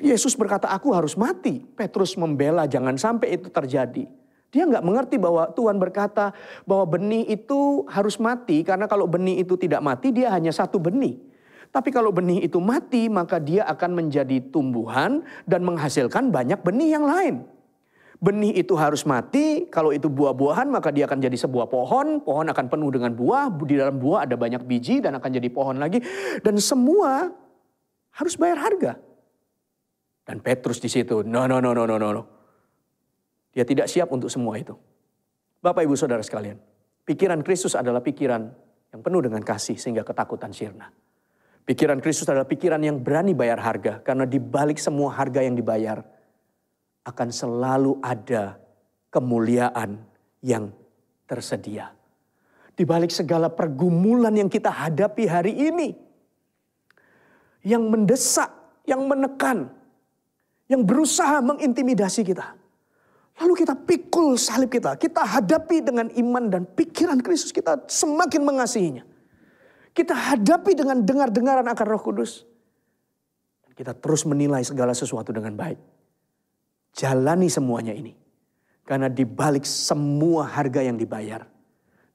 Yesus berkata, aku harus mati. Petrus membela jangan sampai itu terjadi. Dia nggak mengerti bahwa Tuhan berkata bahwa benih itu harus mati. Karena kalau benih itu tidak mati, dia hanya satu benih. Tapi kalau benih itu mati, maka dia akan menjadi tumbuhan dan menghasilkan banyak benih yang lain. Benih itu harus mati, kalau itu buah-buahan maka dia akan jadi sebuah pohon. Pohon akan penuh dengan buah, di dalam buah ada banyak biji dan akan jadi pohon lagi. Dan semua harus bayar harga. Dan Petrus di situ, no. Dia tidak siap untuk semua itu. Bapak ibu saudara sekalian, pikiran Kristus adalah pikiran yang penuh dengan kasih sehingga ketakutan sirna. Pikiran Kristus adalah pikiran yang berani bayar harga. Karena di balik semua harga yang dibayar, akan selalu ada kemuliaan yang tersedia. Di balik segala pergumulan yang kita hadapi hari ini, yang mendesak, yang menekan, yang berusaha mengintimidasi kita. Lalu kita pikul salib kita hadapi dengan iman dan pikiran Kristus, kita semakin mengasihinya. Kita hadapi dengan dengar-dengaran akan Roh Kudus. Dan kita terus menilai segala sesuatu dengan baik. Jalani semuanya ini. Karena di balik semua harga yang dibayar,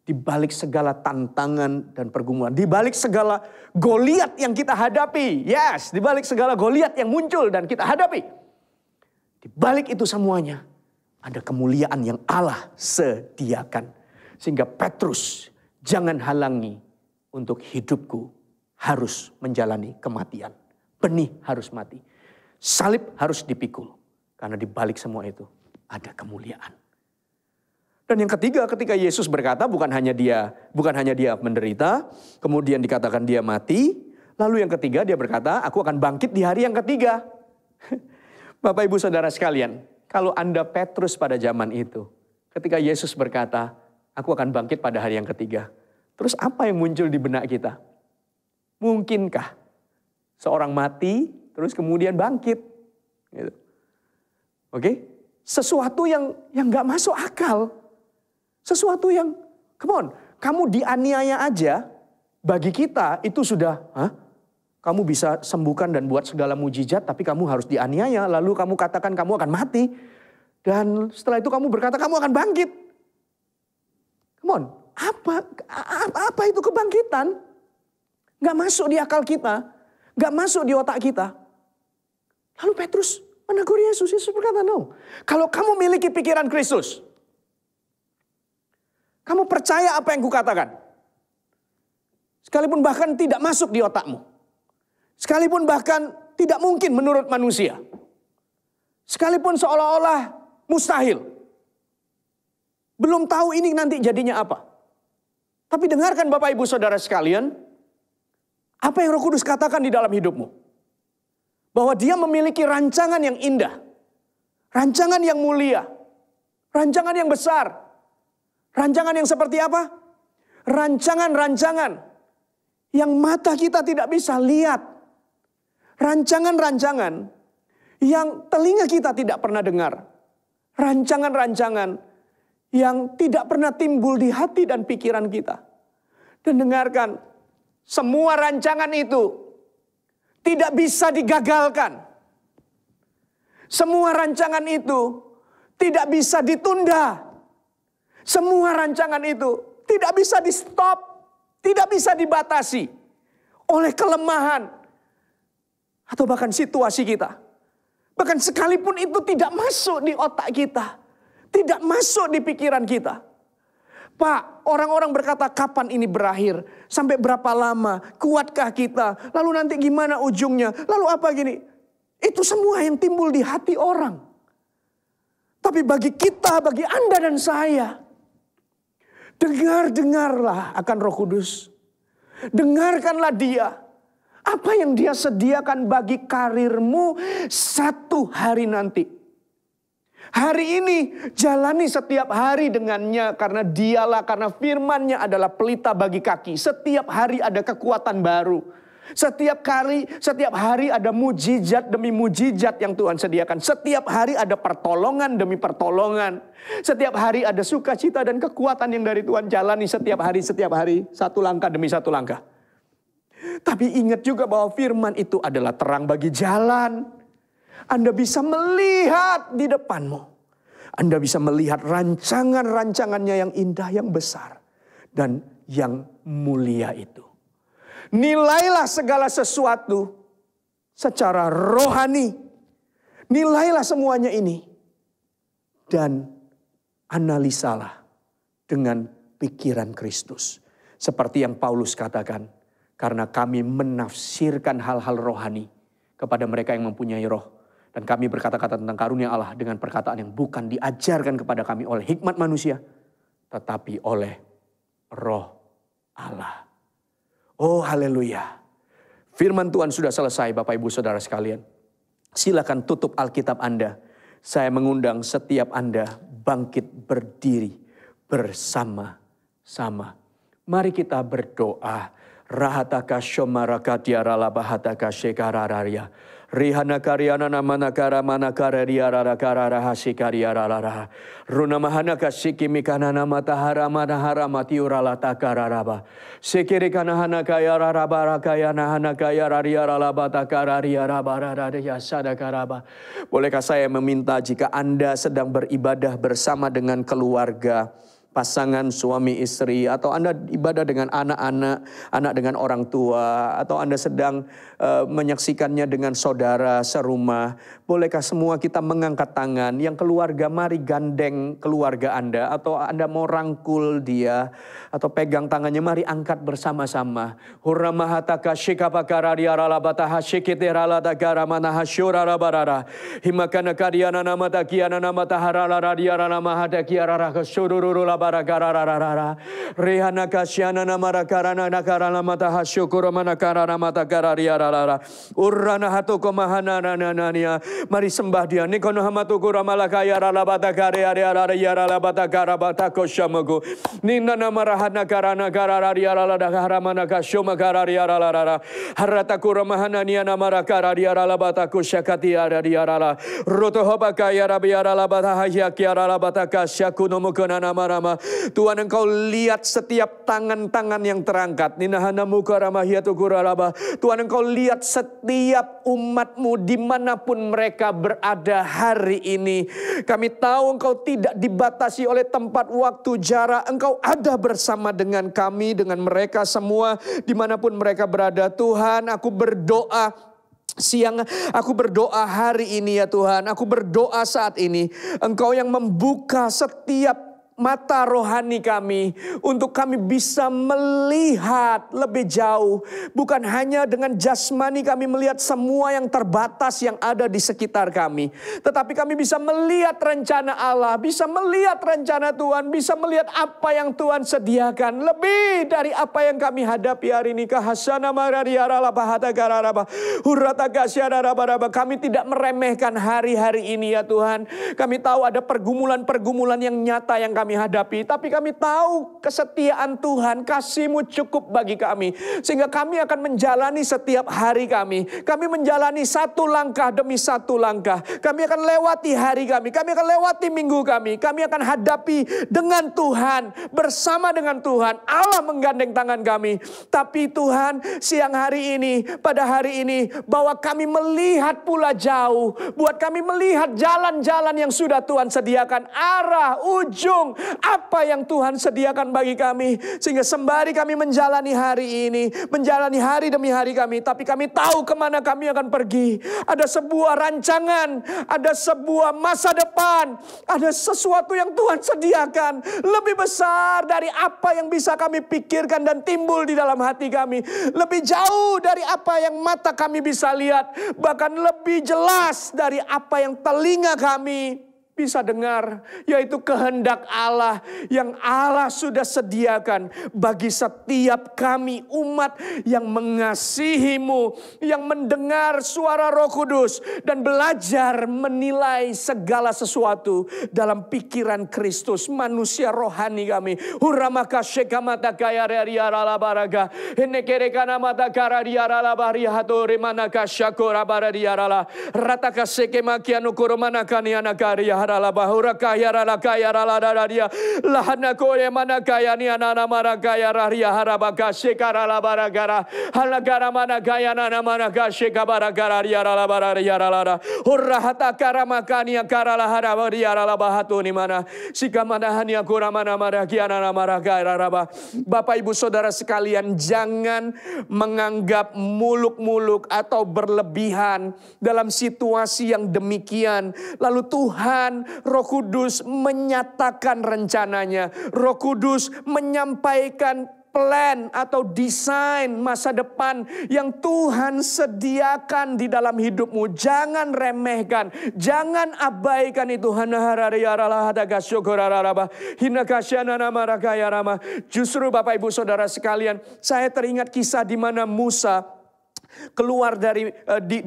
di balik segala tantangan dan pergumulan, di balik segala Goliat yang kita hadapi, di balik segala Goliat yang muncul dan kita hadapi, di balik itu semuanya ada kemuliaan yang Allah sediakan. Sehingga Petrus, jangan halangi untuk hidupku harus menjalani kematian. Benih harus mati. Salib harus dipikul. Karena di balik semua itu ada kemuliaan. Dan yang ketiga, ketika Yesus berkata bukan hanya dia menderita, kemudian dikatakan dia mati. Lalu yang ketiga dia berkata, aku akan bangkit di hari yang ketiga. Bapak ibu saudara sekalian, kalau Anda Petrus pada zaman itu, ketika Yesus berkata, aku akan bangkit pada hari yang ketiga. Terus apa yang muncul di benak kita? Mungkinkah seorang mati, terus kemudian bangkit? Gitu. Oke? Sesuatu yang gak masuk akal. Sesuatu yang, kamu dianiaya aja, bagi kita itu sudah, kamu bisa sembuhkan dan buat segala mujizat, tapi kamu harus dianiaya, lalu kamu katakan kamu akan mati. Dan setelah itu kamu berkata kamu akan bangkit. Apa itu kebangkitan? Gak masuk di akal kita, gak masuk di otak kita. Lalu Petrus menegur Yesus. Yesus berkata, no. Kalau kamu miliki pikiran Kristus, kamu percaya apa yang kukatakan, sekalipun bahkan tidak masuk di otakmu, sekalipun bahkan tidak mungkin menurut manusia, sekalipun seolah-olah mustahil, belum tahu ini nanti jadinya apa. Tapi dengarkan Bapak Ibu Saudara sekalian, apa yang Roh Kudus katakan di dalam hidupmu. Bahwa dia memiliki rancangan yang indah, rancangan yang mulia, rancangan yang besar. Rancangan yang seperti apa? Rancangan-rancangan yang mata kita tidak bisa lihat. Rancangan-rancangan yang telinga kita tidak pernah dengar. Rancangan-rancangan yang tidak pernah timbul di hati dan pikiran kita. Dan dengarkan, semua rancangan itu tidak bisa digagalkan. Semua rancangan itu tidak bisa ditunda. Semua rancangan itu tidak bisa di stop, tidak bisa dibatasi oleh kelemahan atau bahkan situasi kita. Bahkan sekalipun itu tidak masuk di otak kita, tidak masuk di pikiran kita. Pak, orang-orang berkata kapan ini berakhir? Sampai berapa lama? Kuatkah kita? Lalu nanti gimana ujungnya? Lalu apa gini? Itu semua yang timbul di hati orang. Tapi bagi kita, bagi Anda dan saya, dengarlah akan Roh Kudus. Dengarkanlah dia. Apa yang dia sediakan bagi karirmu satu hari nanti. Hari ini jalani setiap hari dengannya. Karena karena firman-Nya adalah pelita bagi kaki. Setiap hari ada kekuatan baru. Setiap hari ada mujizat demi mujizat yang Tuhan sediakan. Setiap hari ada pertolongan demi pertolongan. Setiap hari ada sukacita dan kekuatan yang dari Tuhan jalani setiap hari. Satu langkah demi satu langkah. Tapi ingat juga bahwa firman itu adalah terang bagi jalan. Anda bisa melihat di depanmu. Anda bisa melihat rancangan-rancangannya yang indah, yang besar, dan yang mulia itu. Nilailah segala sesuatu secara rohani. Nilailah semuanya ini. Dan analisalah dengan pikiran Kristus. Seperti yang Paulus katakan, karena kami menafsirkan hal-hal rohani kepada mereka yang mempunyai roh. Dan kami berkata-kata tentang karunia Allah dengan perkataan yang bukan diajarkan kepada kami oleh hikmat manusia, tetapi oleh Roh Allah. Oh haleluya. Firman Tuhan sudah selesai Bapak Ibu Saudara sekalian. Silakan tutup Alkitab Anda. Saya mengundang setiap Anda bangkit berdiri bersama-sama. Mari kita berdoa. Rahataka shomaraka tiarala bahataka shekarararia. Rihana karyana namana karamana kararia rara karara hasikaria rara. Runa mahana kasiki mikana namata haramana haramati urala takararaba. Sekiri kana hana kaya rarabara kaya nahana kaya raria ralabata kararia rabara ya sadakaraba. Bolehkah saya meminta jika Anda sedang beribadah bersama dengan keluarga, pasangan suami istri, atau Anda ibadah dengan anak-anak, anak dengan orang tua, atau Anda sedang menyaksikannya dengan saudara serumah. Bolehkah semua kita mengangkat tangan? Yang keluarga, mari gandeng keluarga Anda, atau Anda mau rangkul dia, atau pegang tangannya, mari angkat bersama-sama. Hurramahataka shikapakararyaralabataha shikiteralatakaramanaha syurarabarara. Himakana karyana namata kiana namata haralaradyaranamahada kiararaka syururula barakarararara. Rihana kasyana namarakarana nakarana mata hasyukura manakarana mata kararyararara. Urrana hatuko mahanananania. Mari sembah dia. Nikono hamatukura malakaya ralabata karyarararararabata karabata kosyamago. Nina namarahana karana kararararararabana kasyuma kararyarararara. Haratakura mahanania namarakaryararabata kusyakatiarararara. Rotohobakaya rabiaralabata hayyakiaralabata kasyakunomukana namarama. Tuhan, Engkau lihat setiap tangan-tangan yang terangkat. Tuhan, Engkau lihat setiap umat-Mu dimanapun mereka berada hari ini. Kami tahu Engkau tidak dibatasi oleh tempat, waktu, jarak. Engkau ada bersama dengan kami, dengan mereka semua dimanapun mereka berada. Tuhan, aku berdoa siang, aku berdoa hari ini ya Tuhan. Aku berdoa saat ini, Engkau yang membuka setiap mata rohani kami, untuk kami bisa melihat lebih jauh. Bukan hanya dengan jasmani kami melihat semua yang terbatas yang ada di sekitar kami, tetapi kami bisa melihat rencana Allah, bisa melihat rencana Tuhan, bisa melihat apa yang Tuhan sediakan lebih dari apa yang kami hadapi hari ini. Kami tidak meremehkan hari-hari ini ya Tuhan. Kami tahu ada pergumulan-pergumulan yang nyata yang kami hadapi, tapi kami tahu kesetiaan Tuhan, kasih-Mu cukup bagi kami, sehingga kami akan menjalani setiap hari kami. Kami menjalani satu langkah demi satu langkah. Kami akan lewati hari kami akan lewati minggu kami akan hadapi dengan Tuhan, bersama dengan Tuhan. Allah menggandeng tangan kami. Tapi Tuhan, siang hari ini, pada hari ini, bahwa kami melihat pula jauh, buat kami melihat jalan-jalan yang sudah Tuhan sediakan, arah, ujung, apa yang Tuhan sediakan bagi kami. Sehingga sembari kami menjalani hari ini, menjalani hari demi hari kami, tapi kami tahu kemana kami akan pergi. Ada sebuah rancangan, ada sebuah masa depan, ada sesuatu yang Tuhan sediakan lebih besar dari apa yang bisa kami pikirkan dan timbul di dalam hati kami. Lebih jauh dari apa yang mata kami bisa lihat, bahkan lebih jelas dari apa yang telinga kami bisa dengar, yaitu kehendak Allah yang Allah sudah sediakan bagi setiap kami umat yang mengasihi-Mu, yang mendengar suara Roh Kudus dan belajar menilai segala sesuatu dalam pikiran Kristus, manusia rohani kami. Huramaka shekamata kaya riara baraga, henekerekana mata kara riara baria hatori manaka syakora bararia rala, rataka sekemakianu kurumana kaniana karia harala bahura kaya rala kaya rala dia lahana koye mana kaya ni anana mara kaya raria harabaka shekarala baragara halagara mana kaya nana mana kasheka baragara ria rala bararia rala hurrahata karamakani karala harabaria rala bahatu ni mana sikamana hania kuramana mara kiana mara kaya raba. Bapak Ibu Saudara sekalian, jangan menganggap muluk-muluk atau berlebihan dalam situasi yang demikian. Lalu Tuhan, Roh Kudus menyatakan rencananya. Roh Kudus menyampaikan plan atau desain masa depan yang Tuhan sediakan di dalam hidupmu. Jangan remehkan, jangan abaikan itu. Justru Bapak Ibu Saudara sekalian, saya teringat kisah di mana Musa keluar dari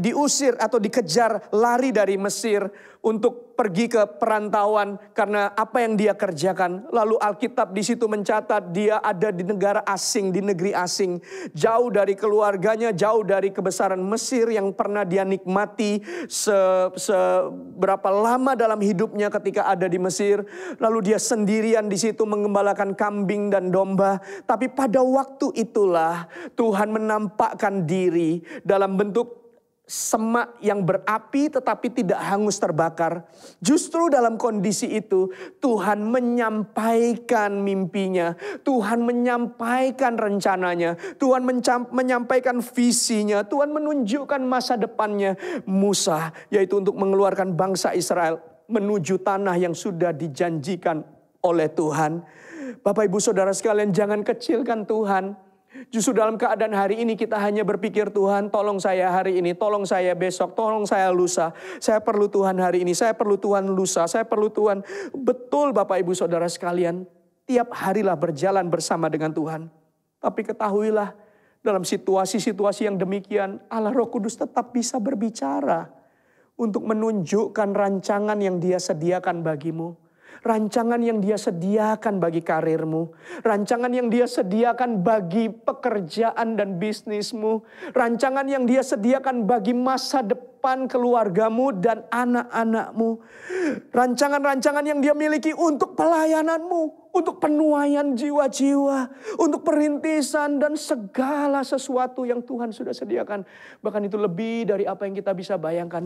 diusir atau dikejar lari dari Mesir untuk pergi ke perantauan karena apa yang dia kerjakan. Lalu Alkitab di situ mencatat dia ada di negara asing, di negeri asing, jauh dari keluarganya, jauh dari kebesaran Mesir yang pernah dia nikmati seberapa lama dalam hidupnya ketika ada di Mesir. Lalu dia sendirian di situ mengembalakan kambing dan domba. Tapi pada waktu itulah Tuhan menampakkan diri dalam bentuk semak yang berapi tetapi tidak hangus terbakar. Justru dalam kondisi itu Tuhan menyampaikan mimpinya, Tuhan menyampaikan rencananya, Tuhan menyampaikan visinya, Tuhan menunjukkan masa depannya Musa, yaitu untuk mengeluarkan bangsa Israel menuju tanah yang sudah dijanjikan oleh Tuhan. Bapak Ibu Saudara sekalian, jangan kecilkan Tuhan. Justru dalam keadaan hari ini kita hanya berpikir, Tuhan tolong saya hari ini, tolong saya besok, tolong saya lusa. Saya perlu Tuhan hari ini, saya perlu Tuhan lusa, saya perlu Tuhan. Betul Bapak Ibu Saudara sekalian, tiap harilah berjalan bersama dengan Tuhan. Tapi ketahuilah dalam situasi-situasi yang demikian, Allah Roh Kudus tetap bisa berbicara untuk menunjukkan rancangan yang Dia sediakan bagimu. Rancangan yang Dia sediakan bagi karirmu. Rancangan yang Dia sediakan bagi pekerjaan dan bisnismu. Rancangan yang Dia sediakan bagi masa depan keluargamu dan anak-anakmu. Rancangan-rancangan yang Dia miliki untuk pelayananmu. Untuk penuaian jiwa-jiwa. Untuk perintisan dan segala sesuatu yang Tuhan sudah sediakan. Bahkan itu lebih dari apa yang kita bisa bayangkan.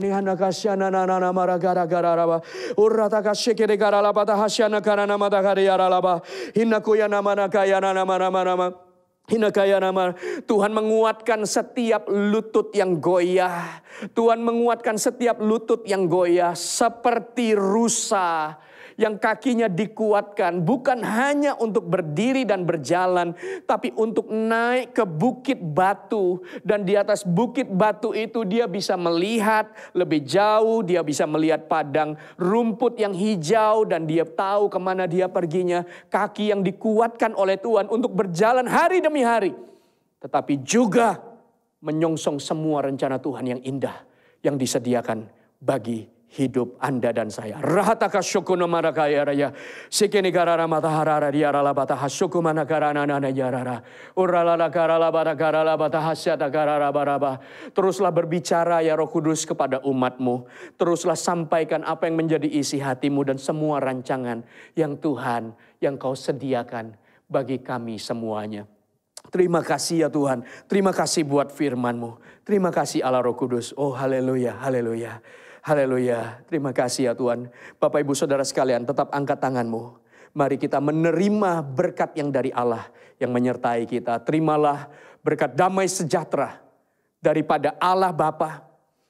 Tuhan menguatkan setiap lutut yang goyah. Tuhan menguatkan setiap lutut yang goyah. Seperti rusa yang kakinya dikuatkan. Bukan hanya untuk berdiri dan berjalan. Tapi untuk naik ke bukit batu. Dan di atas bukit batu itu dia bisa melihat lebih jauh. Dia bisa melihat padang rumput yang hijau. Dan dia tahu kemana dia perginya. Kaki yang dikuatkan oleh Tuhan untuk berjalan hari demi hari. Tetapi juga menyongsong semua rencana Tuhan yang indah. Yang disediakan bagi hidup Anda dan saya. Rahataka syukuna marakaya raya. Sikini garara mataharara diarala batahasuku managarana nanajarara. Uralala garala batagarala batahasyata garara baraba. Teruslah berbicara ya Roh Kudus kepada umatmu. Teruslah sampaikan apa yang menjadi isi hatimu dan semua rancangan yang Tuhan yang kau sediakan bagi kami semuanya. Terima kasih ya Tuhan. Terima kasih buat firman-Mu. Terima kasih Allah Roh Kudus. Oh haleluya, haleluya. Haleluya, terima kasih ya Tuhan. Bapak Ibu Saudara sekalian, tetap angkat tanganmu. Mari kita menerima berkat yang dari Allah yang menyertai kita. Terimalah berkat damai sejahtera daripada Allah Bapa,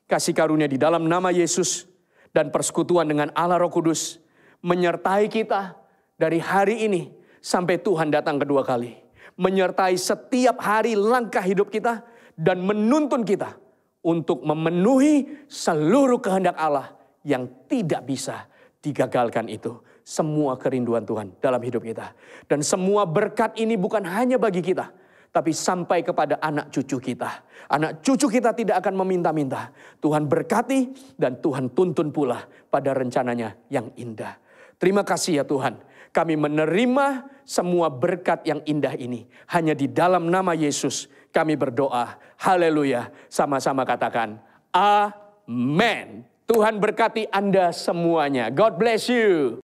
kasih karunia di dalam nama Yesus, dan persekutuan dengan Allah Roh Kudus menyertai kita dari hari ini sampai Tuhan datang kedua kali. Menyertai setiap hari langkah hidup kita dan menuntun kita untuk memenuhi seluruh kehendak Allah yang tidak bisa digagalkan itu. Semua kerinduan Tuhan dalam hidup kita. Dan semua berkat ini bukan hanya bagi kita, tapi sampai kepada anak cucu kita. Anak cucu kita tidak akan meminta-minta. Tuhan berkati dan Tuhan tuntun pula pada rencananya yang indah. Terima kasih ya Tuhan. Kami menerima semua berkat yang indah ini. Hanya di dalam nama Yesus kami berdoa. Haleluya. Sama-sama katakan amen. Tuhan berkati Anda semuanya. God bless you.